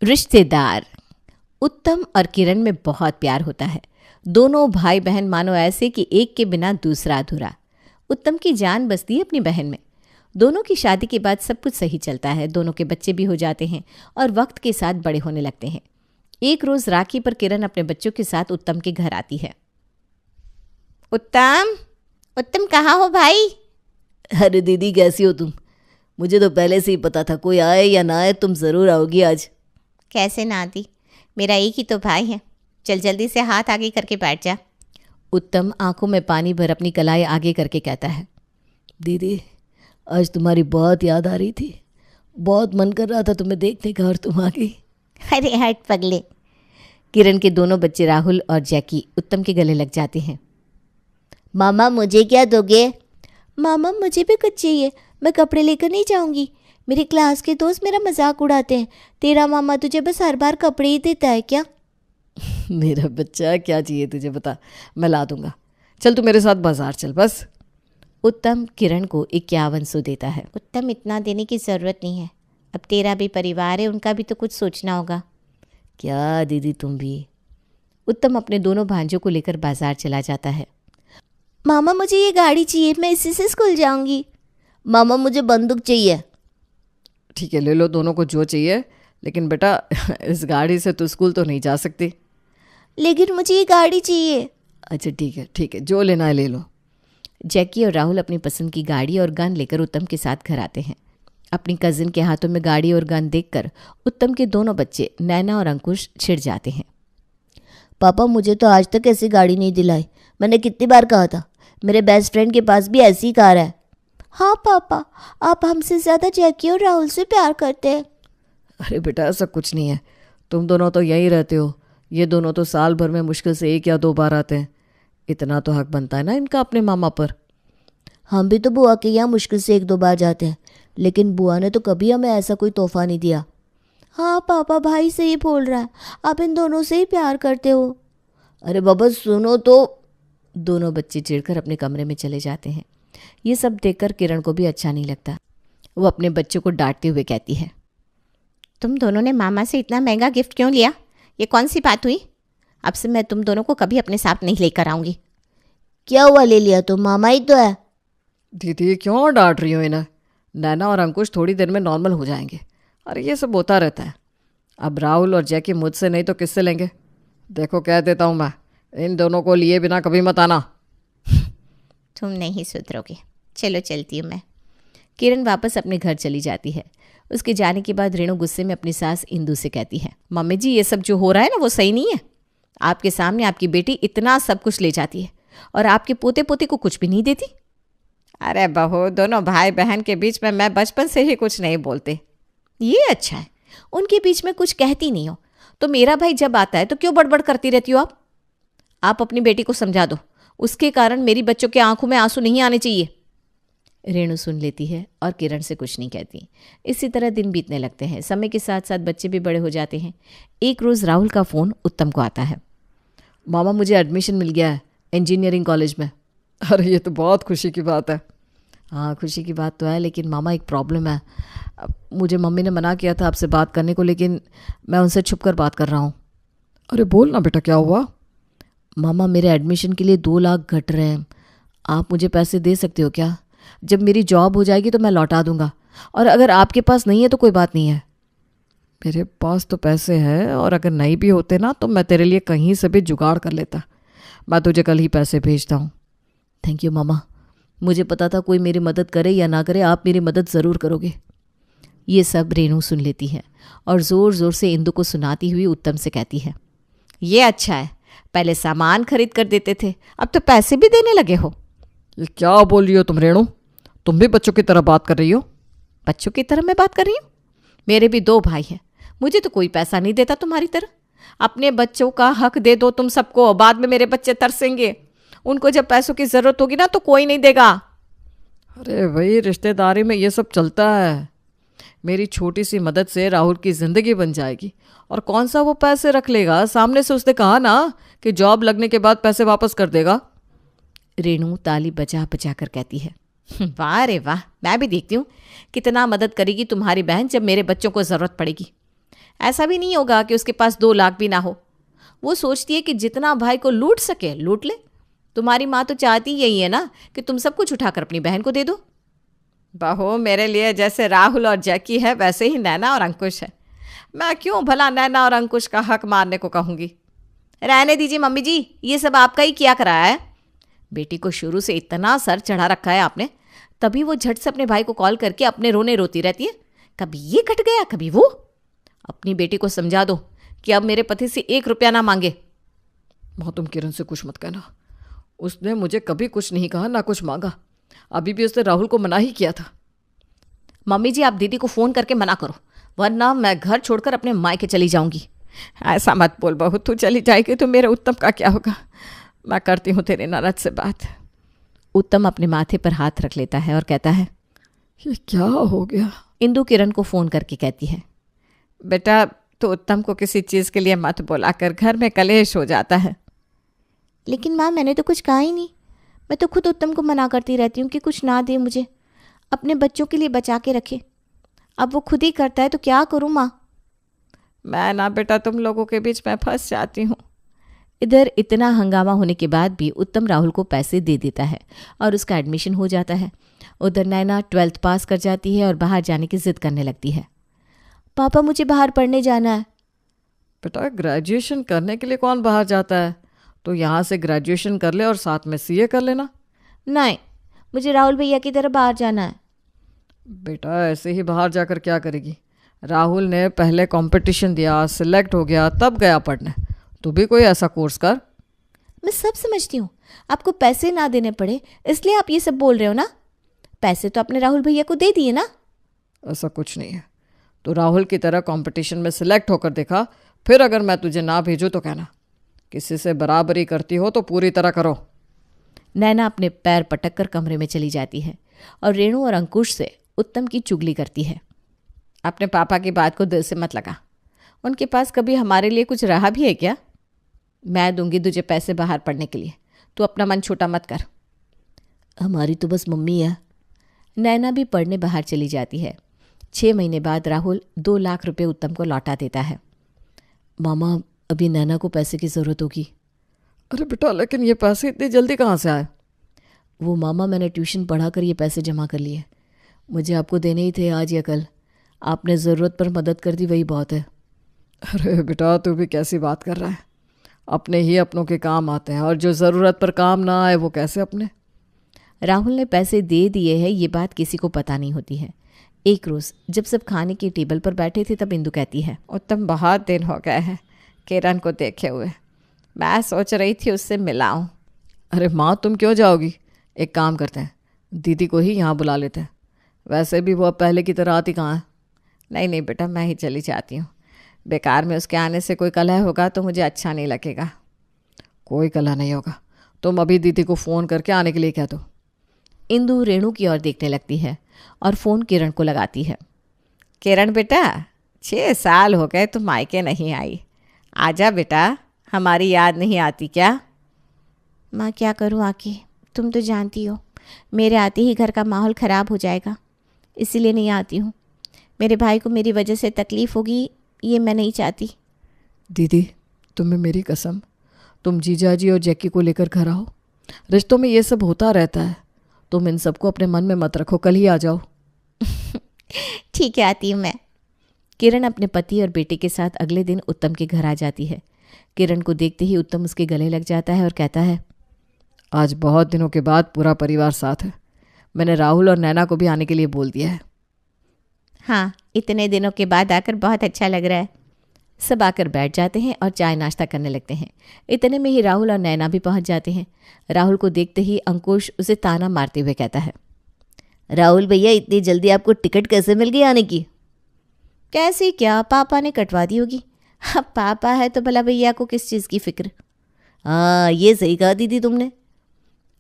रिश्तेदार। उत्तम और किरण में बहुत प्यार होता है। दोनों भाई बहन मानो ऐसे कि एक के बिना दूसरा अधूरा। उत्तम की जान बसती है अपनी बहन में। दोनों की शादी के बाद सब कुछ सही चलता है। दोनों के बच्चे भी हो जाते हैं और वक्त के साथ बड़े होने लगते हैं। एक रोज़ राखी पर किरण अपने बच्चों के साथ उत्तम के घर आती है। उत्तम, उत्तम कहाँ हो भाई? अरे दीदी, कैसी हो तुम? मुझे तो पहले से ही पता था, कोई आए या ना आए तुम ज़रूर आओगी आज। कैसे ना आती, मेरा एक ही तो भाई है। चल जल्दी से हाथ आगे करके बैठ जा। उत्तम आंखों में पानी भर अपनी कलाई आगे करके कहता है। दीदी, आज तुम्हारी बहुत याद आ रही थी। बहुत मन कर रहा था तुम्हें देखने का और तुम आ गई। अरे हट पगले। किरण के दोनों बच्चे राहुल और जैकी उत्तम के गले लग जाते हैं। मामा, मुझे क्या दोगे? मामा, मुझे भी कुछ चाहिए। मैं कपड़े लेकर नहीं जाऊंगी। मेरे क्लास के दोस्त मेरा मजाक उड़ाते हैं। तेरा मामा तुझे बस हर बार कपड़े ही देता है क्या? मेरा बच्चा, क्या चाहिए तुझे बता, मैं ला दूंगा। चल तू मेरे साथ बाजार चल बस। उत्तम किरण को 5100 देता है। उत्तम, इतना देने की ज़रूरत नहीं है। अब तेरा भी परिवार है, उनका भी तो कुछ सोचना होगा। क्या दीदी, तुम भी। उत्तम अपने दोनों भांजों को लेकर बाजार चला जाता है। मामा, मुझे ये गाड़ी चाहिए, मैं इसी से स्कूल जाऊंगी। मामा, मुझे बंदूक चाहिए। ठीक है, ले लो दोनों को जो चाहिए, लेकिन बेटा इस गाड़ी से तो स्कूल तो नहीं जा सकती। लेकिन मुझे ये गाड़ी चाहिए। अच्छा ठीक है, जो लेना है ले लो। जैकी और राहुल अपनी पसंद की गाड़ी और गन लेकर उत्तम के साथ घर आते हैं। अपनी कजिन के हाथों में गाड़ी और गन देखकर उत्तम के दोनों बच्चे नैना और अंकुश छिड़ जाते हैं। पापा, मुझे तो आज तक ऐसी गाड़ी नहीं दिलाई। मैंने कितनी बार कहा था, मेरे बेस्ट फ्रेंड के पास भी ऐसी कार है। हाँ पापा, आप हमसे ज़्यादा जैकी और राहुल से प्यार करते हैं। अरे बेटा, ऐसा कुछ नहीं है। तुम दोनों तो यहीं रहते हो। ये दोनों तो साल भर में मुश्किल से 1 या 2 बार आते हैं। इतना तो हक बनता है ना इनका अपने मामा पर। हम भी तो बुआ के यहाँ मुश्किल से 1-2 बार जाते हैं, लेकिन बुआ ने तो कभी हमें ऐसा कोई तोहफा नहीं दिया। हाँ पापा, भाई सही बोल रहा है। आप इन दोनों से ही प्यार करते हो। अरे बाबा सुनो तो। दोनों बच्चे चिढ़कर अपने कमरे में चले जाते हैं। ये सब देखकर किरण को भी अच्छा नहीं लगता। वो अपने बच्चों को डांटते हुए कहती है, तुम दोनों ने मामा से इतना महंगा गिफ्ट क्यों लिया? ये कौन सी बात हुई? अब से मैं तुम दोनों को कभी अपने साथ नहीं लेकर आऊँगी। क्या हुआ, ले लिया तो मामा ही तो है। दीदी, क्यों डांट रही हो इन्हें? नैना और अंकुश थोड़ी देर में नॉर्मल हो जाएंगे। अरे ये सब होता रहता है। अब राहुल और जैकी मुझसे नहीं तो किससे लेंगे? देखो कह देता हूँ मैं, इन दोनों को लिए बिना कभी मत आना। तुम नहीं सुधरोगे। चलो चलती हूँ मैं। किरण वापस अपने घर चली जाती है। उसके जाने के बाद रेणु गुस्से में अपनी सास इंदु से कहती है, मम्मी जी, ये सब जो हो रहा है ना वो सही नहीं है। आपके सामने आपकी बेटी इतना सब कुछ ले जाती है और आपके पोते पोते को कुछ भी नहीं देती। अरे बहू, दोनों भाई बहन के बीच में मैं बचपन से ही कुछ नहीं बोलते। ये अच्छा है, उनके बीच में कुछ कहती नहीं हो। तो मेरा भाई जब आता है तो क्यों बड़बड़ करती रहती हो आप अपनी बेटी को समझा दो। उसके कारण मेरी बच्चों के आंखों में आंसू नहीं आने चाहिए। रेणु सुन लेती है और किरण से कुछ नहीं कहती। इसी तरह दिन बीतने लगते हैं। समय के साथ साथ बच्चे भी बड़े हो जाते हैं। एक रोज़ राहुल का फ़ोन उत्तम को आता है। मामा, मुझे एडमिशन मिल गया है इंजीनियरिंग कॉलेज में। अरे ये तो बहुत खुशी की बात है। हाँ, खुशी की बात तो है, लेकिन मामा एक प्रॉब्लम है। मुझे मम्मी ने मना किया था आपसे बात करने को, लेकिन मैं उनसे छुप कर बात कर रहा हूँ। अरे बोल ना बेटा, क्या हुआ? मामा, मेरे एडमिशन के लिए 2 लाख घट रहे हैं। आप मुझे पैसे दे सकते हो क्या? जब मेरी जॉब हो जाएगी तो मैं लौटा दूंगा, और अगर आपके पास नहीं है तो कोई बात नहीं है। मेरे पास तो पैसे हैं, और अगर नहीं भी होते ना तो मैं तेरे लिए कहीं से भी जुगाड़ कर लेता। मैं तुझे कल ही पैसे भेजता हूँ। थैंक यू मामा। मुझे पता था कोई मेरी मदद करे या ना करे, आप मेरी मदद ज़रूर करोगे। ये सब रेणु सुन लेती है और ज़ोर ज़ोर से इंदु को सुनाती हुई उत्तम से कहती है, ये अच्छा है, पहले सामान खरीद कर देते थे, अब तो पैसे भी देने लगे हो। ये क्या बोल रही हो तुम रेणु? तुम भी बच्चों की तरह बात कर रही हो। बच्चों की तरह मैं बात कर रही हूँ? मेरे भी 2 भाई हैं, मुझे तो कोई पैसा नहीं देता तुम्हारी तरह। अपने बच्चों का हक दे दो तुम सबको, बाद में मेरे बच्चे तरसेंगे। उनको जब पैसों की ज़रूरत होगी ना तो कोई नहीं देगा। अरे भाई, रिश्तेदारी में ये सब चलता है। मेरी छोटी सी मदद से राहुल की ज़िंदगी बन जाएगी, और कौन सा वो पैसे रख लेगा? सामने से उसने कहा ना कि जॉब लगने के बाद पैसे वापस कर देगा। रेणु ताली बजा बजा कर कहती है, वाह रे वाह, मैं भी देखती हूँ कितना मदद करेगी तुम्हारी बहन जब मेरे बच्चों को ज़रूरत पड़ेगी। ऐसा भी नहीं होगा कि उसके पास 2 लाख भी ना हो। वो सोचती है कि जितना भाई को लूट सके लूट ले। तुम्हारी माँ तो चाहती यही है ना कि तुम सब कुछ उठाकर अपनी बहन को दे दो। बहू, मेरे लिए जैसे राहुल और जैकी है वैसे ही नैना और अंकुश है। मैं क्यों भला नैना और अंकुश का हक मारने को कहूँगी। रहने दीजिए मम्मी जी, ये सब आपका ही किया कराया है। बेटी को शुरू से इतना सर चढ़ा रखा है आपने, तभी वो झट से अपने भाई को कॉल करके अपने रोने रोती रहती है। कभी ये कट गया कभी वो। अपनी बेटी को समझा दो कि अब मेरे पति से 1 रुपया ना मांगे। माँ, तुम किरण से कुछ मत कहना। उसने मुझे कभी कुछ नहीं कहा, ना कुछ मांगा। अभी भी उसने राहुल को मना ही किया था। मम्मी जी, आप दीदी को फ़ोन करके मना करो, वरना मैं घर छोड़कर अपने मायके चली जाऊंगी। ऐसा मत बोल बहू, तू चली जाएगी तो मेरे उत्तम का क्या होगा। मैं करती हूँ तेरे ननद से बात। उत्तम अपने माथे पर हाथ रख लेता है और कहता है, ये क्या हो गया। इंदु किरण को फ़ोन करके कहती है, बेटा तो उत्तम को किसी चीज़ के लिए मत बुलाकर, घर में कलेश हो जाता है। लेकिन माँ, मैंने तो कुछ कहा ही नहीं। मैं तो खुद उत्तम को मना करती रहती हूँ कि कुछ ना दे मुझे, अपने बच्चों के लिए बचा के रखे। अब वो खुद ही करता है तो क्या करूँ माँ। मैं ना बेटा तुम लोगों के बीच में फंस जाती हूँ। इधर इतना हंगामा होने के बाद भी उत्तम राहुल को पैसे दे देता है और उसका एडमिशन हो जाता है। उधर नैना 12th पास कर जाती है और बाहर जाने की जिद करने लगती है। पापा, मुझे बाहर पढ़ने जाना है। बेटा, ग्रेजुएशन करने के लिए कौन बाहर जाता है। तो यहाँ से ग्रेजुएशन कर ले और साथ में सीए कर लेना। नहीं, मुझे राहुल भैया की तरह बाहर जाना है। बेटा, ऐसे ही बाहर जाकर क्या करेगी। राहुल ने पहले कंपटीशन दिया, सिलेक्ट हो गया, तब गया पढ़ने। तू भी कोई ऐसा कोर्स कर। मैं सब समझती हूँ, आपको पैसे ना देने पड़े इसलिए आप ये सब बोल रहे हो ना। पैसे तो आपने राहुल भैया को दे दिए ना। ऐसा कुछ नहीं है। तो राहुल की तरह कंपटीशन में सिलेक्ट होकर देखा, फिर अगर मैं तुझे ना भेजूँ तो कहना। किसी से बराबरी करती हो तो पूरी तरह करो। नैना अपने पैर पटक कर कमरे में चली जाती है और रेणु और अंकुश से उत्तम की चुगली करती है। अपने पापा की बात को दिल से मत लगा। उनके पास कभी हमारे लिए कुछ रहा भी है क्या। मैं दूंगी तुझे पैसे बाहर पढ़ने के लिए, तू अपना मन छोटा मत कर। हमारी तो बस मम्मी है। नैना भी पढ़ने बाहर चली जाती है। 6 महीने बाद राहुल 2 लाख रुपए उत्तम को लौटा देता है। मामा, अभी नैना को पैसे की ज़रूरत होगी। अरे बेटा, लेकिन ये पैसे इतनी जल्दी कहाँ से आए। वो मामा, मैंने ट्यूशन पढ़ा कर ये पैसे जमा कर लिए। मुझे आपको देने ही थे आज या कल। आपने ज़रूरत पर मदद कर दी, वही बहुत है। अरे बेटा, तू भी कैसी बात कर रहा है। अपने ही अपनों के काम आते हैं, और जो ज़रूरत पर काम ना आए वो कैसे अपने। राहुल ने पैसे दे दिए हैं, ये बात किसी को पता नहीं होती है। एक रोज़ जब सब खाने की टेबल पर बैठे थे तब इंदु कहती है, उत्तम बहुत दिन हो गए हैं किरण को देखे हुए। मैं सोच रही थी उससे मिलाऊं। अरे माँ, तुम क्यों जाओगी। एक काम करते हैं, दीदी को ही यहाँ बुला लेते हैं। वैसे भी वो अब पहले की तरह आती कहाँ है। नहीं नहीं बेटा, मैं ही चली जाती हूँ। बेकार में उसके आने से कोई कलह होगा तो मुझे अच्छा नहीं लगेगा। कोई कलह नहीं होगा। तुम अभी दीदी को फ़ोन करके आने के लिए कह दो। इंदु रेणु की ओर देखने लगती है और फ़ोन किरण को लगाती है। किरण बेटा, 6 साल हो गए तुम मायके नहीं आई। आजा बेटा, हमारी याद नहीं आती क्या। माँ, क्या करूँ आके, तुम तो जानती हो मेरे आते ही घर का माहौल ख़राब हो जाएगा, इसीलिए नहीं आती हूँ। मेरे भाई को मेरी वजह से तकलीफ़ होगी, ये मैं नहीं चाहती। दीदी, तुम्हें मेरी कसम, तुम जीजाजी और जैकी को लेकर घर आओ। रिश्तों में ये सब होता रहता है। तुम इन सबको अपने मन में मत रखो, कल ही आ जाओ। ठीक है, आती हूँ मैं। किरण अपने पति और बेटे के साथ अगले दिन उत्तम के घर आ जाती है। किरण को देखते ही उत्तम उसके गले लग जाता है और कहता है, आज बहुत दिनों के बाद पूरा परिवार साथ है। मैंने राहुल और नैना को भी आने के लिए बोल दिया है। हाँ, इतने दिनों के बाद आकर बहुत अच्छा लग रहा है। सब आकर बैठ जाते हैं और चाय नाश्ता करने लगते हैं। इतने में ही राहुल और नैना भी पहुंच जाते हैं। राहुल को देखते ही अंकुश उसे ताना मारते हुए कहता है, राहुल भैया, इतनी जल्दी आपको टिकट कैसे मिल गई आने की। कैसे क्या, पापा ने कटवा दी होगी। अब पापा है तो भला भैया को किस चीज़ की फिक्र। हाँ, ये सही कहा दीदी तुमने।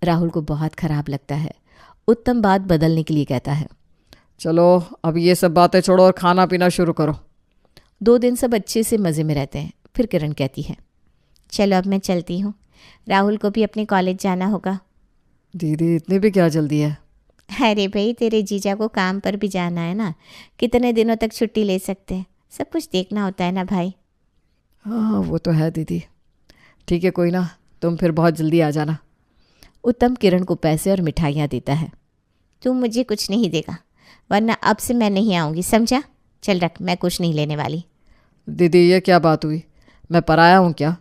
राहुल को बहुत खराब लगता है। उत्तम बात बदलने के लिए कहता है, चलो अब ये सब बातें छोड़ो और खाना पीना शुरू करो। 2 दिन सब अच्छे से मज़े में रहते हैं। फिर किरण कहती है, चलो अब मैं चलती हूँ, राहुल को भी अपने कॉलेज जाना होगा। दीदी, इतनी भी क्या जल्दी है। अरे भाई, तेरे जीजा को काम पर भी जाना है ना, कितने दिनों तक छुट्टी ले सकते हैं। सब कुछ देखना होता है ना भाई। हाँ वो तो है दीदी। ठीक है कोई ना, तुम फिर बहुत जल्दी आ जाना। उत्तम किरण को पैसे और मिठाइयाँ देता है। तू मुझे कुछ नहीं देगा, वरना अब से मैं नहीं आऊँगी, समझा? चल रख, मैं कुछ नहीं लेने वाली। दीदी ये क्या बात हुई? मैं पराया हूँ क्या?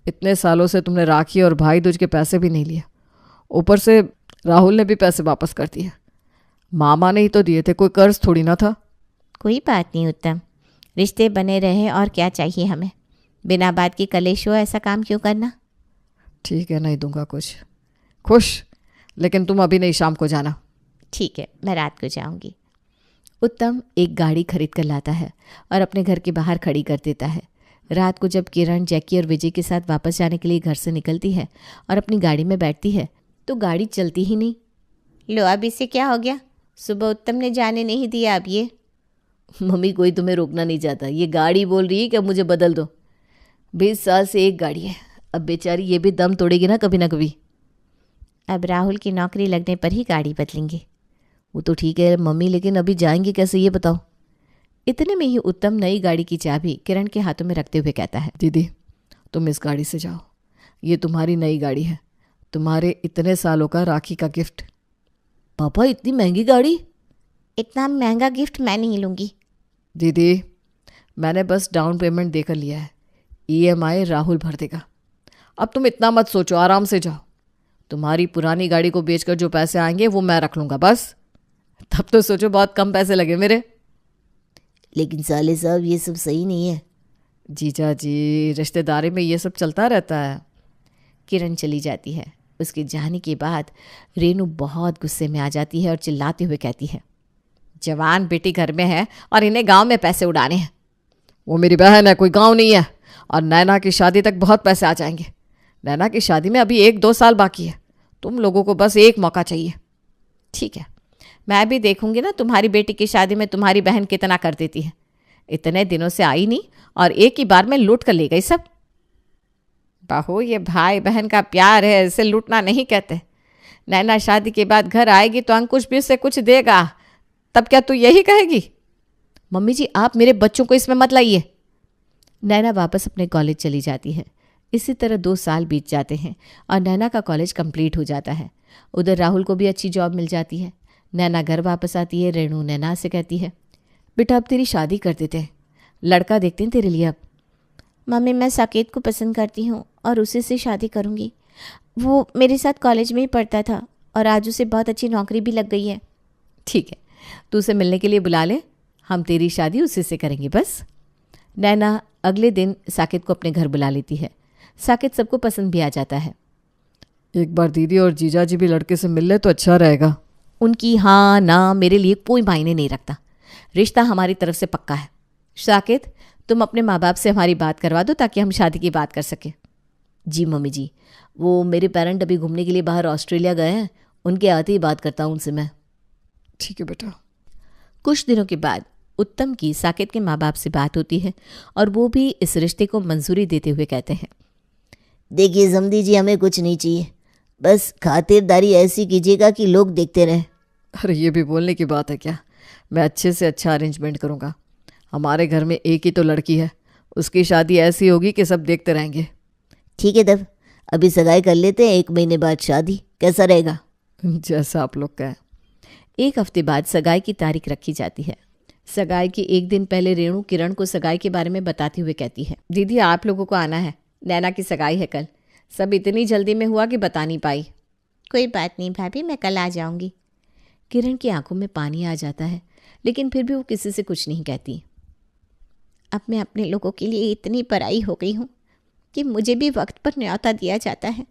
इतने सालों से तुमने राखी और भाई दूज के पैसे भी नहीं लिए, ऊपर से राहुल ने भी पैसे वापस कर दिए। मामा ने ही तो दिए थे, कोई कर्ज थोड़ी ना था। कोई बात नहीं उत्तम, रिश्ते बने रहे और क्या चाहिए हमें। बिना बात की कलेश हो, ऐसा काम क्यों करना। ठीक है नहीं दूंगा कुछ। खुश, लेकिन तुम अभी नहीं, शाम को जाना। ठीक है, मैं रात को जाऊंगी। उत्तम एक गाड़ी खरीद कर लाता है और अपने घर के बाहर खड़ी कर देता है। रात को जब किरण जैकी और विजय के साथ वापस जाने के लिए घर से निकलती है और अपनी गाड़ी में बैठती है तो गाड़ी चलती ही नहीं। लो अब इसे क्या हो गया, सुबह उत्तम ने जाने नहीं दिया, अब ये। मम्मी कोई तुम्हें रोकना नहीं चाहता, ये गाड़ी बोल रही है कि अब मुझे बदल दो। 20 साल से एक गाड़ी है, अब बेचारी ये भी दम तोड़ेगी ना कभी ना कभी। अब राहुल की नौकरी लगने पर ही गाड़ी बदलेंगे। वो तो ठीक है मम्मी, लेकिन अभी जाएंगे कैसे ये बताओ। इतने में ही उत्तम नई गाड़ी की चाबी किरण के हाथों में रखते हुए कहता है, दीदी तुम इस गाड़ी से जाओ, ये तुम्हारी नई गाड़ी है, तुम्हारे इतने सालों का राखी का गिफ्ट। पापा इतनी महंगी गाड़ी? इतना महंगा गिफ्ट मैं नहीं लूँगी। दीदी मैंने बस डाउन पेमेंट देकर लिया है, EMI राहुल भर देगा। अब तुम इतना मत सोचो, आराम से जाओ। तुम्हारी पुरानी गाड़ी को बेचकर जो पैसे आएंगे वो मैं रख लूँगा बस। तब तो सोचो बहुत कम पैसे लगे मेरे। लेकिन साले साहब ये सब सही नहीं है। जीजा जी, रिश्तेदारी में ये सब चलता रहता है। किरण चली जाती है। उसके जाने के बाद रेनू बहुत गुस्से में आ जाती है और चिल्लाते हुए कहती है, जवान बेटी घर में है और इन्हें गांव में पैसे उड़ाने हैं। वो मेरी बहन है, कोई गांव नहीं है। और नैना की शादी तक बहुत पैसे आ जाएंगे। नैना की शादी में अभी 1-2 साल बाकी है। तुम लोगों को बस एक मौका चाहिए। ठीक है, मैं भी देखूंगी ना तुम्हारी बेटी की शादी में तुम्हारी बहन कितना कर देती है। इतने दिनों से आई नहीं और एक ही बार में लूट कर ले गई सब। बहू, ये भाई बहन का प्यार है, इसे लूटना नहीं कहते। नैना शादी के बाद घर आएगी तो अंकुश भी उसे कुछ देगा, तब क्या तू यही कहेगी? मम्मी जी आप मेरे बच्चों को इसमें मत लाइए। नैना वापस अपने कॉलेज चली जाती है। इसी तरह 2 साल बीत जाते हैं और नैना का कॉलेज कंप्लीट हो जाता है। उधर राहुल को भी अच्छी जॉब मिल जाती है। नैना घर वापस आती है। रेणु नैना से कहती है, बेटा अब तेरी शादी कर देते हैं, लड़का देखते हैं तेरे लिए अब। मम्मी मैं साकेत को पसंद करती हूँ और उसी से शादी करूँगी। वो मेरे साथ कॉलेज में ही पढ़ता था और आज उसे बहुत अच्छी नौकरी भी लग गई है। ठीक है, तू उसे मिलने के लिए बुला ले, हम तेरी शादी उसी से करेंगे बस। नैना अगले दिन साकेत को अपने घर बुला लेती है। साकेत सबको पसंद भी आ जाता है। एक बार दीदी और जीजा जी भी लड़के से मिल ले तो अच्छा रहेगा। उनकी हाँ ना मेरे लिए कोई मायने नहीं रखता, रिश्ता हमारी तरफ से पक्का है। साकेत तुम अपने माँ बाप से हमारी बात करवा दो ताकि हम शादी की बात कर सकें। जी मम्मी जी, वो मेरे पेरेंट अभी घूमने के लिए बाहर ऑस्ट्रेलिया गए हैं, उनके आते ही बात करता हूँ उनसे मैं। ठीक है बेटा। कुछ दिनों के बाद उत्तम की साकेत के माँ बाप से बात होती है और वो भी इस रिश्ते को मंजूरी देते हुए कहते हैं, देखिए समधी जी, हमें कुछ नहीं चाहिए, बस खातिरदारी ऐसी कीजिएगा कि लोग देखते रहें। अरे ये भी बोलने की बात है क्या? मैं अच्छे से अच्छा अरेंजमेंट करूँगा। हमारे घर में एक ही तो लड़की है, उसकी शादी ऐसी होगी कि सब देखते रहेंगे। ठीक है तब अभी सगाई कर लेते हैं, 1 महीने बाद शादी, कैसा रहेगा? जैसा आप लोग कहें। 1 हफ्ते बाद सगाई की तारीख रखी जाती है। सगाई के 1 दिन पहले रेणु किरण को सगाई के बारे में बताते हुए कहती है, दीदी आप लोगों को आना है, नैना की सगाई है कल। सब इतनी जल्दी में हुआ कि बता नहीं पाई। कोई बात नहीं भाभी, मैं कल आ जाऊंगी। किरण की आंखों में पानी आ जाता है, लेकिन फिर भी वो किसी से कुछ नहीं कहती। अब मैं अपने लोगों के लिए इतनी पराई हो गई हूँ कि मुझे भी वक्त पर न्योता दिया जाता है।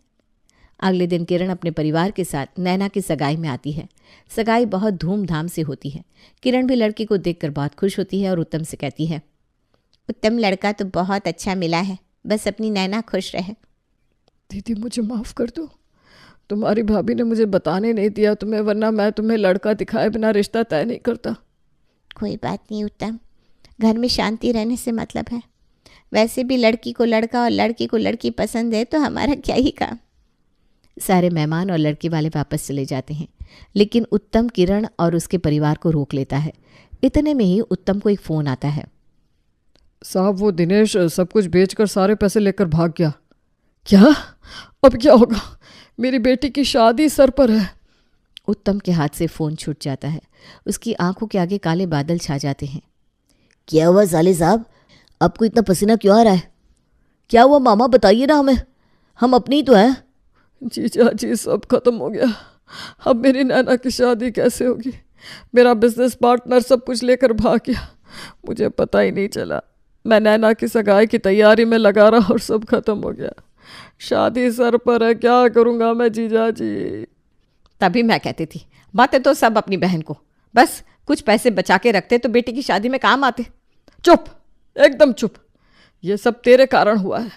अगले दिन किरण अपने परिवार के साथ नैना की सगाई में आती है। सगाई बहुत धूमधाम से होती है। किरण भी लड़की को देखकर बहुत खुश होती है और उत्तम से कहती है, उत्तम लड़का तो बहुत अच्छा मिला है, बस अपनी नैना खुश रहे। दीदी मुझे माफ़ कर दो, तुम्हारी भाभी ने मुझे बताने नहीं दिया तुम्हें, वरना मैं तुम्हें लड़का दिखाए बिना रिश्ता तय नहीं करता। कोई बात नहीं उत्तम, घर में शांति रहने से मतलब है। वैसे भी लड़की को लड़का और लड़की को लड़की पसंद है तो हमारा क्या ही काम। सारे मेहमान और लड़के वाले वापस चले जाते हैं, लेकिन उत्तम किरण और उसके परिवार को रोक लेता है। इतने में ही उत्तम को एक फ़ोन आता है। साहब वो दिनेश सब कुछ बेचकर सारे पैसे लेकर भाग गया। क्या? अब क्या होगा? मेरी बेटी की शादी सर पर है। उत्तम के हाथ से फ़ोन छूट जाता है। उसकी आंखों के आगे काले बादल छा जाते हैं। क्या हुआ साले साहब, आपको इतना पसीना क्यों आ रहा है? क्या हुआ मामा, बताइए ना हमें, हम अपनी ही तो हैं। जीजा जी सब खत्म हो गया। अब मेरी नैना की शादी कैसे होगी? मेरा बिजनेस पार्टनर सब कुछ लेकर भाग गया, मुझे पता ही नहीं चला। मैं नैना की सगाई की तैयारी में लगा रहा और सब खत्म हो गया। शादी सर पर है, क्या करूँगा मैं जीजा जी? तभी मैं कहती थी, बातें तो सब अपनी बहन को, बस कुछ पैसे बचा के रखते तो बेटी की शादी में काम आते। चुप, एकदम चुप। ये सब तेरे कारण हुआ है।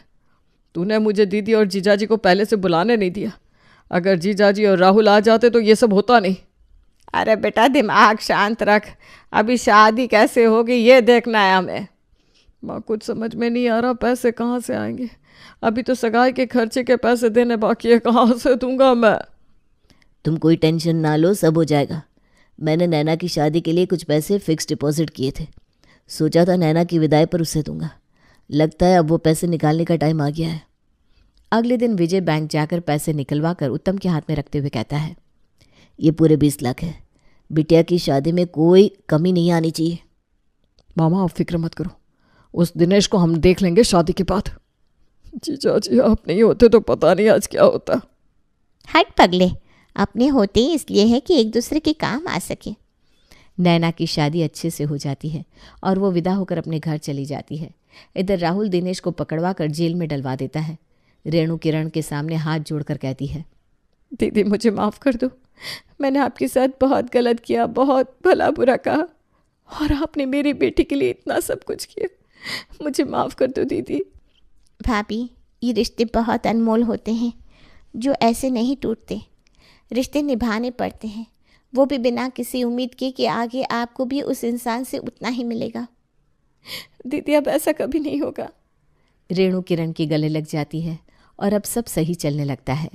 तूने मुझे दीदी और जीजाजी को पहले से बुलाने नहीं दिया। अगर जीजाजी और राहुल आ जाते तो ये सब होता नहीं। अरे बेटा दिमाग शांत रख, अभी शादी कैसे होगी ये देखना है हमें। माँ कुछ समझ में नहीं आ रहा, पैसे कहाँ से आएंगे? अभी तो सगाई के खर्चे के पैसे देने बाकी है, कहाँ से दूंगा मैं? तुम कोई टेंशन ना लो, सब हो जाएगा। मैंने नैना की शादी के लिए कुछ पैसे फिक्स डिपॉजिट किए थे, सोचा था नैना की विदाई पर उसे दूंगा। लगता है अब वो पैसे निकालने का टाइम आ गया है। अगले दिन विजय बैंक जाकर पैसे निकलवा कर उत्तम के हाथ में रखते हुए कहता है, ये पूरे 20 लाख है। बिटिया की शादी में कोई कमी नहीं आनी चाहिए। मामा आप फिक्र मत करो, उस दिनेश को हम देख लेंगे शादी के बाद। जीजा जी आप नहीं होते तो पता नहीं आज क्या होता। हट पगले, अपने होते ही इसलिए है कि एक दूसरे के काम आ सके। नैना की शादी अच्छे से हो जाती है और वो विदा होकर अपने घर चली जाती है। इधर राहुल दिनेश को पकड़वा कर जेल में डलवा देता है। रेणु किरण के सामने हाथ जोड़कर कहती है, दीदी मुझे माफ़ कर दो, मैंने आपके साथ बहुत गलत किया, बहुत भला बुरा कहा और आपने मेरी बेटी के लिए इतना सब कुछ किया, मुझे माफ़ कर दो दीदी। भाभी ये रिश्ते बहुत अनमोल होते हैं जो ऐसे नहीं टूटते। रिश्ते निभाने पड़ते हैं, वो भी बिना किसी उम्मीद के कि आगे आपको भी उस इंसान से उतना ही मिलेगा। दीदी अब ऐसा कभी नहीं होगा। रेणु किरण के गले लग जाती है और अब सब सही चलने लगता है।